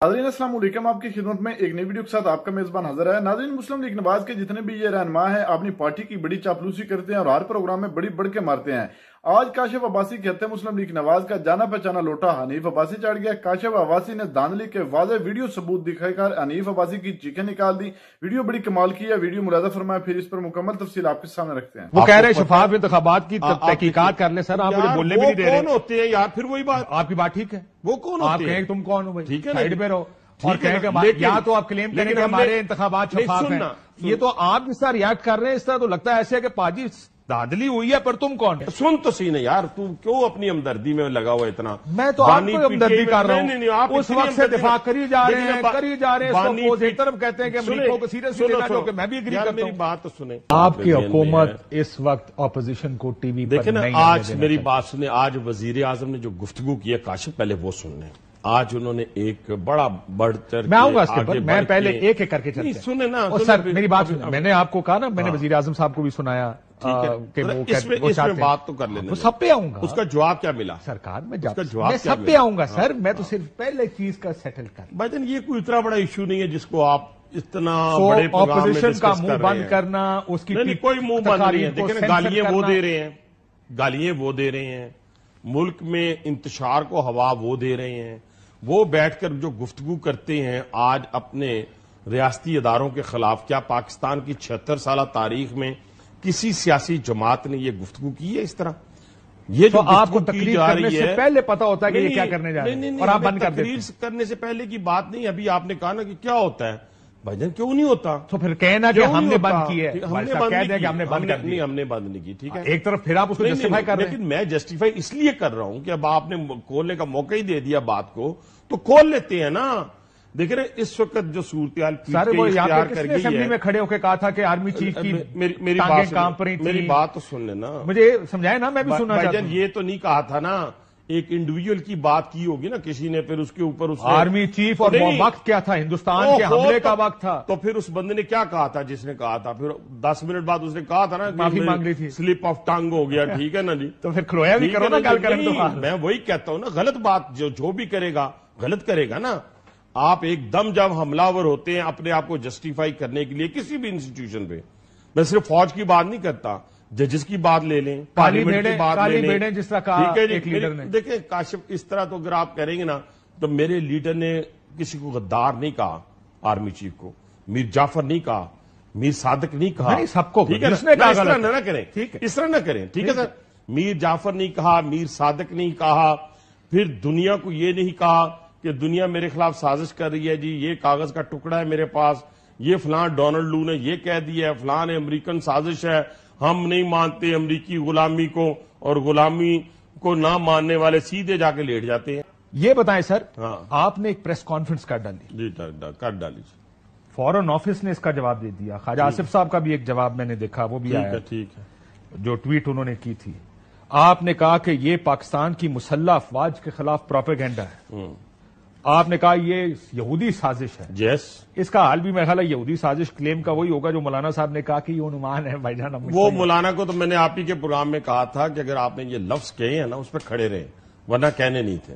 नाज़रीन अस्सलाम वालेकुम, आपकी खिदमत में एक नई वीडियो के साथ आपका मेजबान हाजिर है। नाज़रीन, मुस्लिम लीग नवाज के जितने भी ये रहनुमा है अपनी पार्टी की बड़ी चापलूसी करते हैं और हर प्रोग्राम में बड़ी बढ़ के मारते हैं। आज काशिफ अब्बासी कहते हैं मुस्लिम लीग नवाज का जाना पहचाना लोटा हनीफ अब्बासी चढ़ गया। काशिफ अब्बासी ने धांधली के वाज़ेह वीडियो सबूत दिखाकर हनीफ अब्बासी की चीखें निकाल दी। वीडियो बड़ी कमाल की है, वीडियो मुलाजा फरमाए, फिर इस पर मुकम्मल तफसील आपके सामने रखते हैं। वो कह रहे हैं शफाफ इंतखाबात की तहकीकात कर ले। सर आप मुझे बोलने भी नहीं दे रहे। कौन होते हैं यार? फिर वही बात, आपकी बात ठीक है, वो कौन होते आप हैं? कहें तुम कौन हो भाई, ठीक है, साइड पे रहो और ठीक है कहें ना, कि या तो आप क्लेम करें कि हमारे इंतखाबात शफाफ हैं। ये तो आप जिस तरह रिएक्ट कर रहे हैं, इस तरह तो लगता है ऐसे है कि पाजी धांधली हुई है, पर तुम कौन है? सुन तो सी ने यार, तू क्यों अपनी हमदर्दी में लगा हुआ इतना? मैं तो आपको हमदर्दी कर रहा हूँ। उस वक्त से दिफा करी जा रहे हैं, एक तरफ कहते हैं कि अमेरिका को सीरियसली लेना, जो कि मैं भी एग्री करता हूं। मेरी बात तो सुने। आपकी हुकूमत इस वक्त ऑपोजिशन को टीवी पर देखे ना, नहीं आज मेरी बात सुने। आज वजीर आजम ने जो गुफ्तगू की है, काशिफ पहले वो सुन लें। आज उन्होंने एक बड़ा बढ़-चढ़, मैं आऊंगा इसके पर, मैं पहले एक एक करके चलते हैं। सुने ना, सर मेरी बात सुने। मैंने आपको कहा ना, मैंने वजीर आजम साहब को भी सुनाया कि वो इसमें बात तो कर लेने। वो सब पे आऊंगा। उसका जवाब क्या मिला सरकार में? जवाब सब पे आऊंगा सर, मैं तो सिर्फ पहले चीज का सेटल कर। भाईजान ये कोई इतना बड़ा इशू नहीं है जिसको आप इतना बड़े ऑपोजिशन का मुंह बंद करना, उसकी नहीं, कोई मुंह बंद नहीं है। देखिए गालियां वो दे रहे हैं, गालियां वो दे रहे हैं, मुल्क में इंतशार को हवा वो दे रहे हैं। वो बैठकर जो गुफ्तगू करते हैं आज अपने रियासती इदारों के खिलाफ, क्या पाकिस्तान की 76 साल तारीख में किसी सियासी जमात ने ये गुफ्तगू की है इस तरह? ये तो जो आपको तकरीर करने से पहले पता होता है कि ये क्या करने जा रहे हैं और आप बंद कर देते हैं। तकरीर करने से पहले की बात नहीं। अभी आपने कहा ना कि क्या होता है, भाईजान क्यों नहीं होता? तो फिर कहना कि हमने बंद की है, हमने बंद नहीं की, ठीक है। एक तरफ फिर आप उसको जस्टिफाई कर रहे हैं। लेकिन मैं जस्टिफाई इसलिए कर रहा हूं कि अब आपने खोलने का मौका ही दे दिया बात को, तो खोल लेते हैं ना। देख रहे इस वक्त जो सूरत-ए-हाल सारे वो किसने असेंबली में खड़े होकर कहा था कि आर्मी चीफ की मेरी बात तो सुन लेना, मुझे समझाए ना, मैं भी सुनना चाहता हूं। ये तो नहीं कहा था ना, एक इंडिविजुअल की बात की होगी ना किसी ने, फिर उसके ऊपर आर्मी चीफ, और वो वक्त क्या था? हिंदुस्तान के हमले का वक्त था। तो फिर उस बंदे ने क्या कहा था जिसने कहा था? फिर 10 मिनट बाद उसने कहा था ना, माफी मांग ली थी, स्लिप ऑफ टंग हो गया। ठीक है ना जी, तो फिर खलोया भी करो ना, गल करें तो मैं वही कहता हूं ना, गलत बात जो भी करेगा गलत करेगा ना। आप एकदम जब हमलावर होते हैं अपने आप को जस्टिफाई करने के लिए किसी भी इंस्टीट्यूशन पे, मैं सिर्फ फौज की बात नहीं करता, जजेस की बात ले लें, पार्लियामेंट की बात ले लें, जिस तरह कहा एक लीडर ने। देखिए काशिफ, इस तरह तो अगर आप करेंगे ना, तो मेरे लीडर ने किसी को गद्दार नहीं कहा, आर्मी चीफ को मीर जाफर नहीं कहा, मीर सादिक नहीं कहा, सबको। ठीक है, इस तरह ना करें, ठीक है, इस तरह ना करें, ठीक है सर। मीर जाफर नहीं कहा, मीर सादिक नहीं कहा, फिर दुनिया को ये नहीं कहा कि दुनिया मेरे खिलाफ साजिश कर रही है जी, ये कागज का टुकड़ा है मेरे पास, ये फलां डोनाल्ड लू ने ये कह दिया है, फलां ने अमेरिकन साजिश है, हम नहीं मानते अमेरिकी गुलामी को, और गुलामी को ना मानने वाले सीधे जाके लेट जाते हैं। ये बताएं सर, हाँ, आपने एक प्रेस कॉन्फ्रेंस कर डाली जी, कर डाली। फॉरेन ऑफिस ने इसका जवाब दे दिया। ख्वाजा आसिफ साहब का भी एक जवाब मैंने देखा, वो भी आया, ठीक है, जो ट्वीट उन्होंने की थी। आपने कहा कि ये पाकिस्तान की मुसल्लह अफवाज के खिलाफ प्रोपेगेंडा है। आपने कहा ये यहूदी साजिश है। यस, इसका हाल भी मेरा ख्याल है यहूदी साजिश क्लेम का वही होगा जो मौलाना साहब ने कहा कि ये अनुमान है भाईजान। वो मौलाना को तो मैंने आप ही के प्रोग्राम में कहा था कि अगर आपने ये लफ्ज कहे हैं ना, उस पर खड़े रहे, वरना कहने नहीं थे।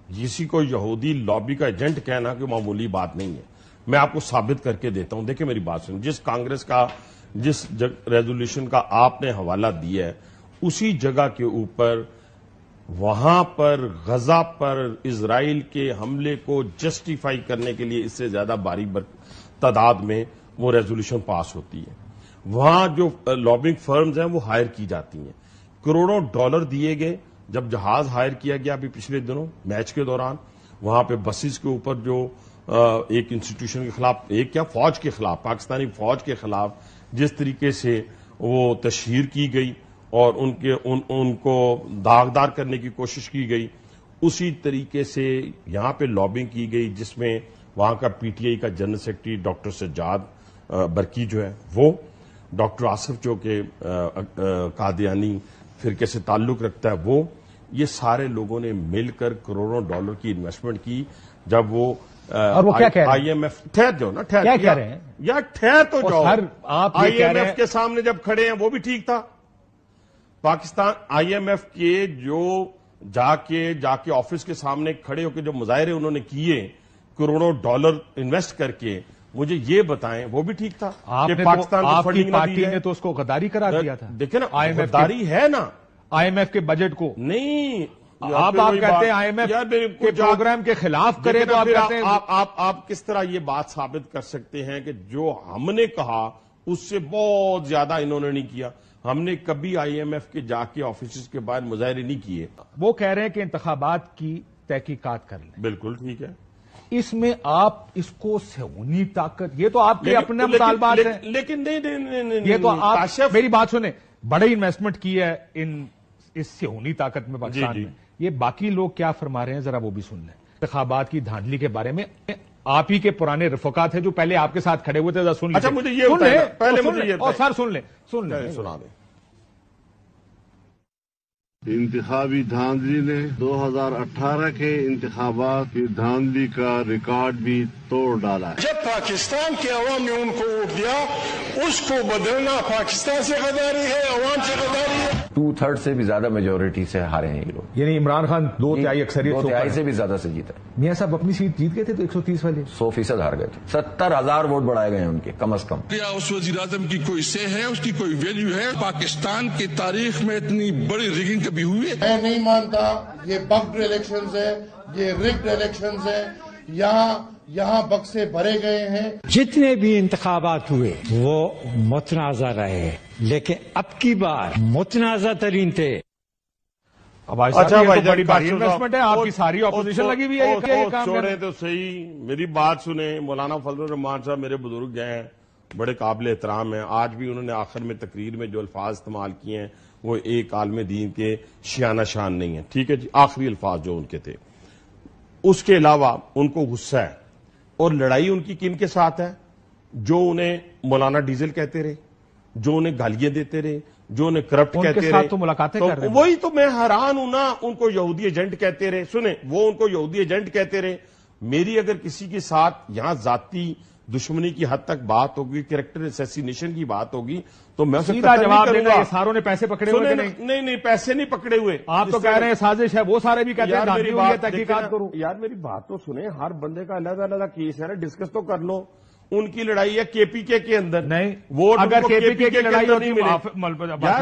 किसी को यहूदी लॉबी का एजेंट कहना कोई मामूली बात नहीं है। मैं आपको साबित करके देता हूं। देखिए मेरी बात सुन, जिस कांग्रेस का जिस रेजोल्यूशन का आपने हवाला दिया है, उसी जगह के ऊपर वहां पर गजा पर इजराइल के हमले को जस्टिफाई करने के लिए इससे ज्यादा भारी तादाद में वो रेजोल्यूशन पास होती है। वहां जो लॉबिंग फर्म्स हैं वो हायर की जाती हैं। करोड़ों डॉलर दिए गए। जब जहाज हायर किया गया अभी पिछले दिनों मैच के दौरान, वहां पे बसेस के ऊपर जो एक इंस्टीट्यूशन के खिलाफ, एक क्या फौज के खिलाफ, पाकिस्तानी फौज के खिलाफ जिस तरीके से वो तशहीर की गई और उनको दागदार करने की कोशिश की गई, उसी तरीके से यहां पे लॉबिंग की गई, जिसमें वहां का पीटीआई का जनरल सेक्रेटरी डॉक्टर सज्जाद बरकी जो है वो, डॉक्टर आसिफ जो के कादियानी फिरके से ताल्लुक रखता है वो, ये सारे लोगों ने मिलकर करोड़ों डॉलर की इन्वेस्टमेंट की। जब वो और वो क्या कह रहे हैं? आईएमएफ ठहर जाओ ना, ठहर क्या कह रहे हैं यार, ठहर तो जाओ। आप आईएमएफ के सामने जब खड़े हैं वो भी ठीक था। पाकिस्तान आईएमएफ के जो जाके ऑफिस के सामने खड़े होकर जो मुजाहरे उन्होंने किए کروڑوں ڈالر انویسٹ کر کے مجھے یہ بتائیں وہ بھی ٹھیک تھا کہ پاکستان کو فنڈنگ پارٹی نے تو اس کو غداری قرار دیا تھا. دیکھیں نا غداری ہے نا. آئی ایم ایف کے بجٹ کو نہیں آپ کہتے ہیں آئی ایم ایف کے پروگرام کے خلاف کرے تو آپ کہتے ہیں آپ کس طرح یہ بات ثابت کر سکتے ہیں کہ جو ہم نے کہا اس سے بہت زیادہ انہوں نے نہیں کیا. ہم نے کبھی آئی ایم ایف کے جا کے آفیسز کے باہر مظاہرے نہیں کیے. وہ کہہ رہے ہیں کہ انتخابات کی تحقیقات کر لیں. بالکل ٹھیک ہے. اس میں آپ اس کو صہیونی طاقت یہ تو آپ کے اپنے مطالبات ہیں لیکن نہیں یہ تو آپ میری بات سنیں بڑی انویسٹمنٹ کی ہے اس صہیونی طاقت میں پاکستان میں. یہ باقی لوگ کیا فرما رہے ہیں ذرا وہ بھی سن لیں. انتخابات کی دھاندلی کے بارے میں آپ ہی کے پرانے رفقات ہیں جو پہلے آپ کے ساتھ کھڑے ہوئے تھے ذرا سن لیں. اچھا مجھے یہ بتائیں پہلے مجھے یہ اور سر سن لیں سنا دیں. انتخابی دھاندلی نے 2018 کے انتخابات کی دھاندلی کا ریکارڈ بھی توڑ ڈالا ہے. جب پاکستان کے عوام نے ان کو ووٹ دیا اس کو بدلنا پاکستان سے غداری ہے, عوام سے غداری ہے. 2/3 سے بھی زیادہ میجورٹی سے ہارے ہیں یہ لوگ. یعنی عمران خان 2/3 اکثریت 2/3 سے بھی زیادہ سے جیتا ہے. میاں صاحب اپنی سیٹ جیت گئے تھے تو 130 والے 100% ہار گئے تھے. 70,000 ووٹ بڑھائے گئے ہیں ان کے کم از کم. کیا اس وزیر اعظم کی کوئی سے ہے, اس کی کوئی ویلیو ہے؟ پاکستان کی تاریخ میں اتنی بڑی ریگنگ کبھی ہوئی ہے؟ میں نہیں مانتا یہ بگڈ الیکشنز ہے, یہ ریگڈ الیکشنز ہے. یہاں بکسے بھرے گئے ہیں. جتنے بھی انتخابات ہوئے وہ متنازع رہے لیکن اب کی بار متنازع ترین تھے. اچھا بھائی بڑی انویسٹمنٹ ہے آپ کی ساری اپوزیشن لگی ہوئی ہے. چھوڑیں تو صحیح, میری بات سنیں. مولانا فضل الرحمان صاحب میرے بزرگ ہیں, بڑے قابل احترام ہیں. آج بھی انہوں نے آخر میں تقریر میں جو الفاظ استعمال کیے ہیں وہ ایک عالم دین کے شیانہ شان نہیں ہیں. ٹھیک ہے جی, آخری الفاظ جو ان کے تھے. اس کے علاوہ ان کو غصہ ہے اور لڑائی ان کی کن کے ساتھ ہے؟ جو انہیں مولانا ڈیزل کہتے رہے, جو انہیں گالیاں دیتے رہے, جو انہیں کرپٹ کہتے رہے. تو ملاقاتیں کر رہے ہیں. وہی تو میں حیران ہوں نا. ان کو یہودی ایجنٹ کہتے رہے. سنیں, وہ ان کو یہودی ایجنٹ کہتے رہے. میری اگر کسی کے ساتھ یہاں ذاتی دشمنی کی حد تک بات ہوگی, کریکٹر اسیسینیشن کی بات ہوگی تو میں اسے سیدھا جواب دیں گا. ساروں نے پیسے پکڑے ہوئے نہیں پیسے نہیں پکڑے ہوئے. آپ تو کہہ رہے ہیں سازش ہے, وہ سارے بھی کہتے ہیں دھاندلی ہوئی ہے, تحقیقات کرو. یار میری بات تو سنیں. ہر بندے کا علیحدہ علیحدہ کیس ہے نا, ڈسکس تو کر لو. ان کی لڑائی ہے کے پی کے اندر. نہیں, ووٹ اگر کے پی کے کی لڑائی ہوتی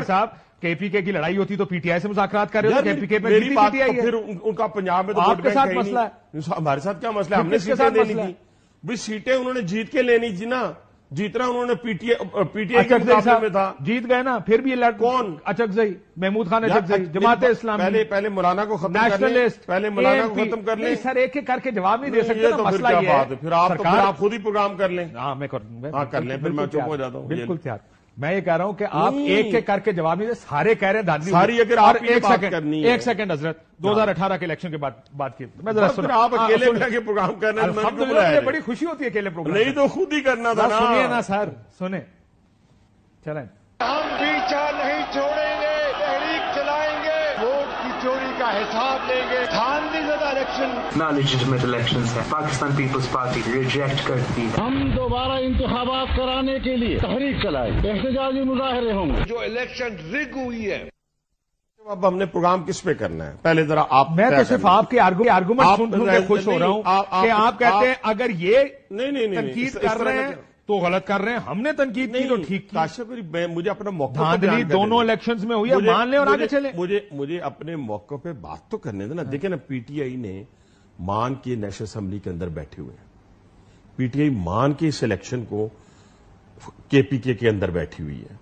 صاحب کے پی کے کی لڑائی ہوتی تو پی ٹی آئی سے مذاکرات کر رہے ہو. کے پی کے میری بات پھر ان کا پنجاب میں تو آپ کے ساتھ مسئلہ ہے. ہمارے ساتھ کیا مسئلہ ہے؟ ہم نے سیٹیں لینی تھی بھائی. سیٹیں انہوں نے جیت کے لینی تھی نا. جیتنا انہوں نے پی ٹی آئی کے مقابلے میں تھا. جیت گئے نا, پھر بھی یہ کون؟ اچکزئی, محمود خان اچکزئی, جماعت اسلامی. پہلے مولانا کو ختم کر لیں. پہلے مولانا کو ختم کر لیں. سر ایک ایک کر کے جواب نہیں دے سکتے. مسئلہ یہ ہے پھر آپ خود ہی پروگرام کر لیں. ہاں میں کر لیں, پھر میں چپ ہو جاتا ہوں. بالکل تیار. میں یہ کہہ رہا ہوں کہ آپ ایک ایک کر کے جواب نہیں دے. سارے کہہ رہے ہیں دھاندلی. ساری اگر آپ ایک سیکنڈ حضرت 2018 کے الیکشن کے بعد بات کی. میں ذرا سنا, آپ اکیلے بیٹھ کے پروگرام کرنا ہے. مجھے بڑی خوشی ہوتی ہے اکیلے پروگرام. نہیں تو خود ہی کرنا تھا. سنیے نا سر, سنیں. چلیں, ہم پیچھا نہیں چھوڑیں گے, تحریک چلائیں گے, ووٹ کی چوری کا حساب لیں گے. دھاندلی زدہ الیکشن نا لیجیٹمیٹ الیکشنز ہے. پاکستان پیپلز پارٹی ریجیکٹ کرتی ہے. ہم دوبارہ انتخابات کرانے کے لیے تحریک چلائیں, احتجاجی مظاہرے ہوں گے. جو الیکشن رگ ہوئی ہے. اب ہم نے پروگرام کس پہ کرنا ہے؟ پہلے ذرا آپ. میں تو صرف آپ کے آرگومنٹ سن کے خوش ہو رہا ہوں کہ آپ کہتے ہیں اگر یہ تنقید کر رہے ہیں تو غلط کر رہے ہیں. ہم نے تنقید کی تو ٹھیک کی. مجھے اپنا موقع دھاندلی دونوں الیکشنز میں ہوئی ہے, مان لیں اور آگے چلیں. مجھے اپنے موقع پہ بات تو کرنے دینا. دیکھیں نا, پی ٹی آئی نے مان کے نیشنل اسمبلی کے اندر بیٹھے ہوئے ہیں. پی ٹی آئی مان کے اس الیکشن کو کے پی کے اندر بیٹھی ہوئی ہے.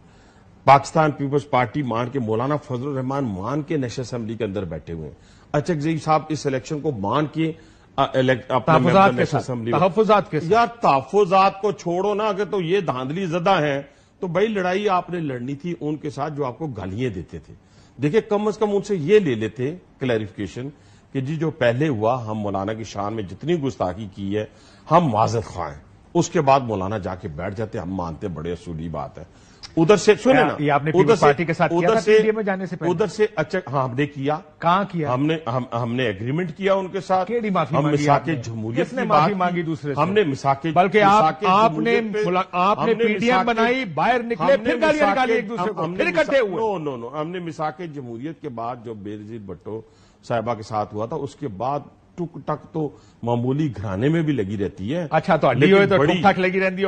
پاکستان پیپلز پارٹی مان کے مولانا فضل الرحمان مان کے نیشنل اسمبلی کے اندر بیٹھے ہوئے ہیں. اچکزئی صاحب اس الیکشن کو مان کے تحفظات کے یار تحفظات کو چھوڑو نا. اگر تو یہ دھاندلی زدہ ہیں تو بھائی لڑائی آپ نے لڑنی تھی ان کے ساتھ جو آپ کو گالیاں دیتے تھے. دیکھیں کم از کم ان سے یہ لے لیتے کلیریفیکیشن کہ جی جو پہلے ہوا, ہم مولانا کی شان میں جتنی گستاخی کی ہے ہم معذرت خواہ ہیں. اس کے بعد مولانا جا کے بیٹھ جاتے, ہم مانتے بڑے اصولی بات ہے. ادھر سے سنے نا, یہ آپ نے پیپلز پارٹی کے ساتھ کیا تھا پی ڈی اے میں جانے سے پہلے. ادھر سے اچھا ہاں ہم نے کیا. کہاں کیا؟ ہم نے ایگریمنٹ کیا ان کے ساتھ. ہم مساق جمہوریت نے معافی مانگی دوسرے سے. ہم نے مساق, بلکہ آپ نے پی ڈی ایم بنائی, باہر نکلے, پھر گالیاں نکالی ایک دوسرے کو, پھر اکٹھے ہوئے. نو ہم نے مساق جمہوریت کے بعد جو بے نظیر بھٹو صاحبہ کے ساتھ ہوا تھا اس کے بعد टुक टक तो मामूली घराने में भी लगी रहती है। अच्छा, तो अड्डी होए तो टुक टक लगी रहती है।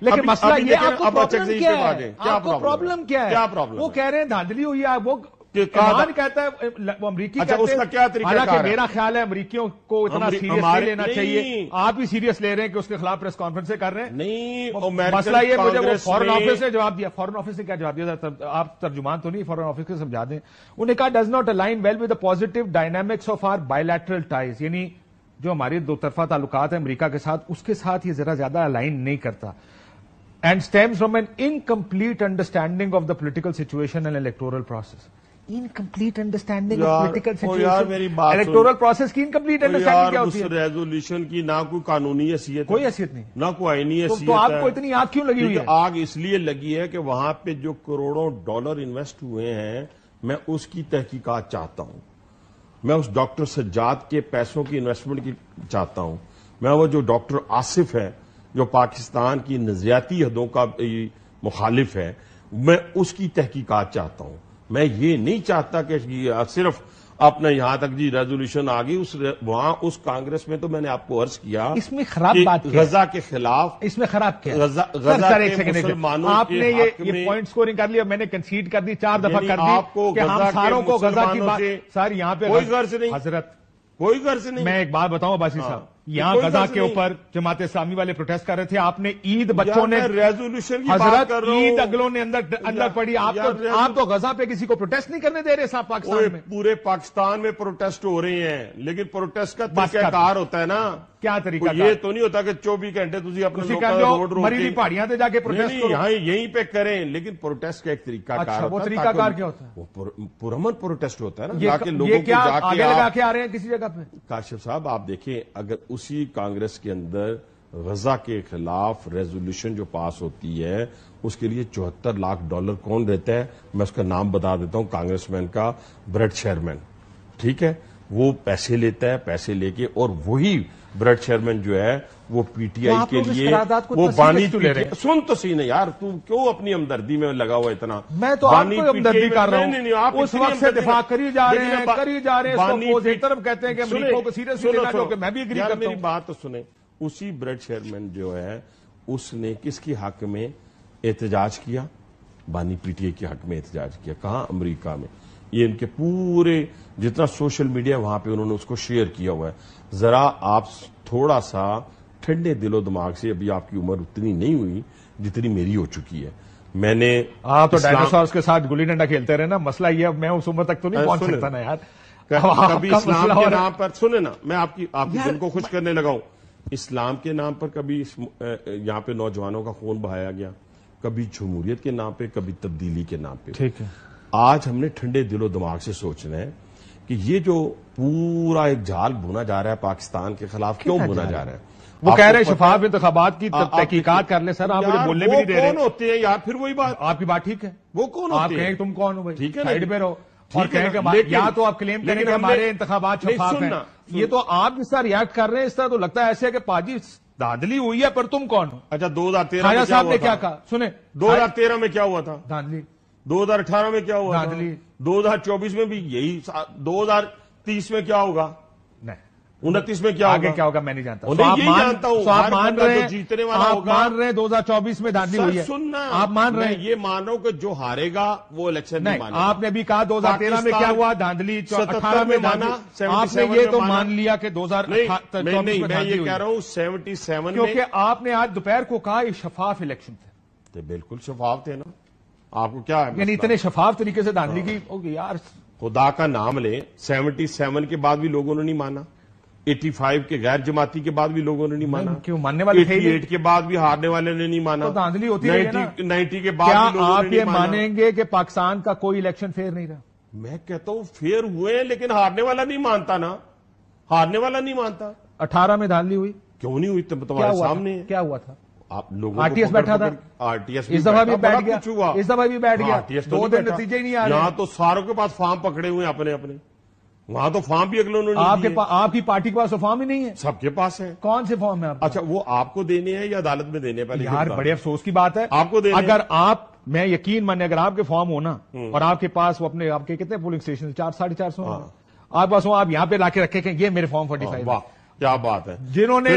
लेकिन मसला ये, आपको प्रॉब्लम क्या है? आपको प्रॉब्लम क्या है? क्या प्रॉब्लम? वो कह रहे हैं धांधली हुई है, वो ईमान कहता है, वो अमरीकी कहते हैं। उसका क्या तरीका? हालांकि मेरा ख्याल है अमरीकियों को इतना सीरियस नहीं लेना चाहिए। आप ही सीरियस ले रहे हैं कि उसके खिलाफ प्रेस कॉन्फ्रेंस कर रहे हैं। नहीं, मसला ये, मुझे वो फॉरेन ऑफिस ने जवाब दिया। फॉरेन ऑफिस ने क्या जवाब दिया? आप तर्जुमान तो नहीं, फॉरेन ऑफिस को समझा दें। उन्होंने कहा does not align well with the positive dynamics of our bilateral ties, यानी जो हमारी दो तरफा ताल्लुकात है अमेरिका के साथ, उसके साथ ये जरा ज्यादा अलाइन नहीं करता। And stems from N incomplete understanding of the political situation and electoral process. Incomplete understanding of political situation, electoral process की इनकम्प्लीट अंडरस्टैंडिंग क्या होती है? रेजोल्यूशन की ना कोई कानूनी हैसियत, कोई हैसियत नहीं, ना कोई आईनी हैसियत। तो आपको इतनी आग क्यों लगी हुई है? आग इसलिए लगी है कि वहां पे जो करोड़ों डॉलर इन्वेस्ट हुए हैं, मैं उसकी तहकीकात चाहता हूं। मैं उस डॉक्टर सज्जाद के पैसों की इन्वेस्टमेंट की चाहता हूं। मैं वो जो डॉक्टर आसिफ है, जो पाकिस्तान की नजरियाती हदों का मुखालिफ है, मैं उसकी तहकीकात चाहता हूं। मैं ये नहीं चाहता कि सिर्फ अपने यहां तक जी रेजोल्यूशन आ गई, वहां उस कांग्रेस में तो मैंने आपको अर्ज किया, इसमें खराब बात गजा के खिलाफ, इसमें खराब क्या? गजा के मुसलमानों आपने ये पॉइंट स्कोरिंग कर लिया, मैंने कंसीड कर दी, 4 दफा कर दी आपको कि हम सारों को गजा की बात। सर यहाँ पे कोई गर्ज नहीं हजरत, कोई गर्ज नहीं। मैं एक बात बताऊं अब्बासी साहब, यहाँ गजा के ऊपर जमात इस्लामी वाले प्रोटेस्ट कर रहे थे, आपने ईद बच्चों ने रेजोल्यूशन की हजरत ईद अगलों ने अंदर पड़ी, आप तो गजा पे किसी को प्रोटेस्ट नहीं करने दे रहे साहब पाकिस्तान में। पूरे पाकिस्तान में प्रोटेस्ट हो रहे हैं, लेकिन प्रोटेस्ट का तरीकाकार होता है ना। क्या तरीका? ये तो नहीं होता कि 24 घंटे तुझे अपने रोड मरीली पहाड़ियां से जाके प्रोटेस्ट करो। यहाँ यहीं पे करें, लेकिन प्रोटेस्ट का एक तरीकाकार होता है। वो तरीकाकार क्या होता है? वो पुरअमन प्रोटेस्ट होता है ना, जाके लोगों को आगे लगा के आ रहे हैं किसी जगह पे। काशिफ साहब आप देखें, अगर उसी कांग्रेस के अंदर गजा के खिलाफ रेजोल्यूशन जो पास होती है, उसके लिए $74 लाख कौन देता है? मैं उसका नाम बता देता हूं, कांग्रेसमैन का ब्रेड शेयरमैन, ठीक है, वो पैसे लेता है। पैसे लेके और वही ब्रेड शेयरमैन जो है वो पीटीआई के लिए वो बानी सुन तो सही नहीं यार, तू क्यों अपनी हमदर्दी में लगा हुआ इतना? मैं तो आपको हमदर्दी कर रहा हूं। आप उस वक्त से दिफा करी जा रहे हैं, करी जा रहे हैं। एक तरफ कहते हैं कि अमेरिका को सीरियस लेना चाहिए, मैं भी एग्री करता हूं। मेरी बात तो सुने, उसी ब्रेड शेयरमैन जो है उसने किसकी हक में एहतजाज किया? बानी पीटीआई के हक में एहतजाज किया। कहां? अमेरिका में। ये इनके पूरे जितना सोशल मीडिया वहां पे उन्होंने उसको शेयर किया हुआ है। जरा आप थोड़ा सा ठंडे दिलो दिमाग से, अभी आपकी उम्र उतनी नहीं हुई जितनी मेरी हो चुकी है। मैंने आप तो डायनासोर्स के साथ गुल्ली डंडा खेलते रहे ना, मसला ये, मैं उस उम्र तक तो नहीं पहुंच सकता ना यार। कभी इस्लाम के नाम पर सुने ना, मैं आपकी दिल को खुश करने लगा हूं। इस्लाम के नाम पर कभी यहाँ पे नौजवानों का खून बहाया गया, कभी जमहूरियत के नाम पे, कभी तब्दीली के नाम पे। ठीक है, आज हमने ठंडे दिलो दिमाग से सोचना है कि ये जो पूरा एक जाल बुना जा रहा है पाकिस्तान के खिलाफ, क्यों बुना जा रहा है? वो कह रहे हैं शफाफ इंतखाबात की तहकीकात कर ले। सर आप मुझे बोलने भी नहीं दे रहे। कौन होते हैं यार? फिर वही बात, आपकी बात ठीक है, वो कौन होते हैं? आप कहें तुम कौन हो भाई, ठीक है, साइड पे रहो और कहेंगे या तो आप क्लेम करेंगे हमारे इंतखाबात शफाफ हैं। ये तो आप जिस तरह रिएक्ट कर रहे हैं, इस तरह तो लगता है ऐसे कि पाजी धांधली हुई है, पर तुम कौन हो? अच्छा, 2013 साहब ने क्या कहा सुने? 2013 में क्या हुआ था? धांधली। 2018 में क्या हुआ? धांधली। 2024 में भी यही। 2030 में क्या होगा? नहीं। 29 में क्या आगे क्या होगा मैं नहीं जानता। नहीं जानता हूं। आप मान रहे हैं जीतने वाला होगा। मान रहे हैं 2024 में धांधली हुई है। सुनना, आप मान रहे हैं? ये मान रहा हूं कि जो हारेगा वो इलेक्शन नहीं मानेगा। आपने भी कहा 2013 में क्या हुआ? धांधली। 18 में माना, आपने ये तो मान लिया कि 2024 में मैं ये कह रहा हूं 77 में, क्योंकि आपने आज दोपहर को कहा ये शफाफ इलेक्शन थे। बिल्कुल शफाफ थे ना। आपको क्या है? यानी इतने शफाफ तरीके से धांधली की यार, खुदा का नाम ले। 77 के बाद भी लोगों ने नहीं माना, 85 के गैर जमाती के बाद भी लोगों ने नहीं माना, क्यों मानने वाले 88 के बाद भी हारने वाले ने नहीं माना, तो धांधली होती है ना। 90 के बाद भी लोगों ने नहीं माना। आप ये मानेंगे कि पाकिस्तान का कोई इलेक्शन फेयर नहीं रहा? मैं कहता हूं फेयर हुए, लेकिन हारने वाला नहीं मानता ना, हारने वाला नहीं मानता। 18 में धांधली हुई, क्यों नहीं हुई? तुम्हारे सामने क्या हुआ था? आप लोगों आरटीएस बैठा था, आरटीएस इस दफा भी बैठ गया, इस दफा भी बैठ गया, आरटीएस 2 दिन नतीजे नहीं आ रहे। यहाँ तो सारों के पास फॉर्म पकड़े हुए हैं अपने अपने, वहां तो फॉर्म भी अगले उन्होंने आपकी पार्टी के पास तो फॉर्म ही नहीं है। सबके पास है। कौन से फॉर्म है आपके? अच्छा, वो आपको देने हैं या अदालत में देने? पहले यार बड़े अफसोस की बात है आपको देने। अगर आप, मैं यकीन माने, अगर आपके फॉर्म हो ना और आपके पास वो अपने आपके कितने पोलिंग स्टेशन 400-450 آپ بس آپ یہاں پہ لا کے رکھے کہ یہ میرے فارم 45 واہ کیا بات ہے. جنہوں نے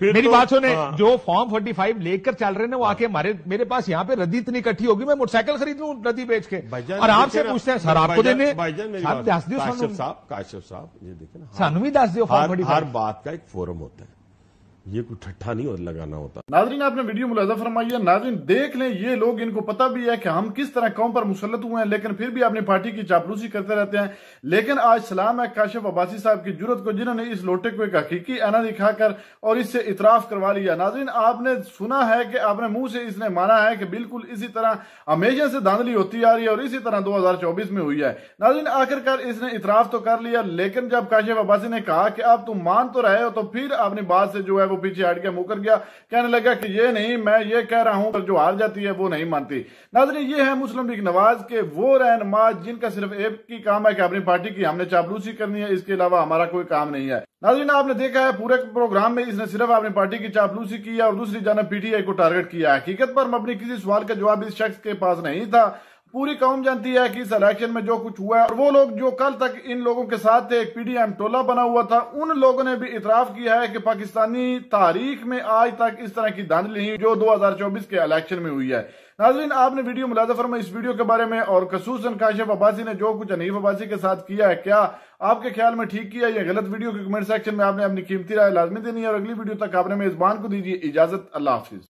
میری بات سنیں جو فارم 45 لے کر چل رہے ہیں وہ آ کے میرے پاس یہاں پہ ردی اتنی اکٹھی ہوگی میں موٹر سائیکل خرید لوں ردی بیچ کے اور آپ سے پوچھتے ہیں سر آپ کو دینے کاشف صاحب یہ دیکھیں سانو بھی دس دیو فارم 45 ہر بات کا ایک فورم ہوتا ہے یہ کوئی ٹھٹھا نہیں اور لگانا ہوتا. ناظرین آپ نے ویڈیو ملاحظہ فرمائی ہے. ناظرین دیکھ لیں یہ لوگ ان کو پتہ بھی ہے کہ ہم کس طرح قوم پر مسلط ہوئے ہیں لیکن پھر بھی اپنی پارٹی کی چاپلوسی کرتے رہتے ہیں. لیکن آج سلام ہے کاشف عباسی صاحب کی جرت کو جنہوں نے اس لوٹے کو ایک حقیقی اینا دکھا کر اور اس سے اعتراف کروا لیا. ناظرین آپ نے سنا ہے کہ آپ نے منہ سے اس نے مانا ہے کہ بالکل اسی طرح ہمیشہ سے دھاندلی ہوتی آ رہی ہے اور اسی طرح 2024 میں ہوئی ہے. ناظرین آخر کار اس نے اعتراف تو کر لیا لیکن جب کاشف عباسی نے کہا کہ آپ تم مان تو رہے ہو تو پھر اپنی بات سے جو ہے وہ پیچھے ہٹ کے مکر گیا. کہنے لگا کہ یہ نہیں میں یہ کہہ رہا ہوں جو ہار جاتی ہے وہ نہیں مانتی. ناظرین یہ ہے مسلم لیگ نواز کے وہ رہنما جن کا صرف ایک ہی کام ہے کہ اپنی پارٹی کی ہم نے چاپلوسی کرنی ہے اس کے علاوہ ہمارا کوئی کام نہیں ہے. ناظرین آپ نے دیکھا ہے پورے پروگرام میں اس نے صرف اپنی پارٹی کی چاپلوسی کی ہے اور دوسری جانب پی ٹی آئی کو ٹارگٹ کیا. حقیقت پر مبنی کسی سوال کا جواب اس شخص کے پاس نہیں تھا. پوری قوم جانتی ہے کہ اس الیکشن میں جو کچھ ہوا ہے اور وہ لوگ جو کل تک ان لوگوں کے ساتھ تھے ایک پی ڈی ایم ٹولہ بنا ہوا تھا ان لوگوں نے بھی اعتراف کیا ہے کہ پاکستانی تاریخ میں آج تک اس طرح کی دھاندلی نہیں جو 2024 کے الیکشن میں ہوئی ہے. ناظرین آپ نے ویڈیو ملاحظہ فرمایا اس ویڈیو کے بارے میں اور خصوصاً کاشف عباسی نے جو کچھ حنیف عباسی کے ساتھ کیا ہے کیا آپ کے خیال میں ٹھیک کیا یا غلط؟ ویڈیو کے کمنٹ سیکشن میں آپ نے اپنی قیمتی رائے لازمی دینی ہے اور اگلی ویڈیو تک آپ نے میزبان کو دیجیے اجازت. اللہ حافظ.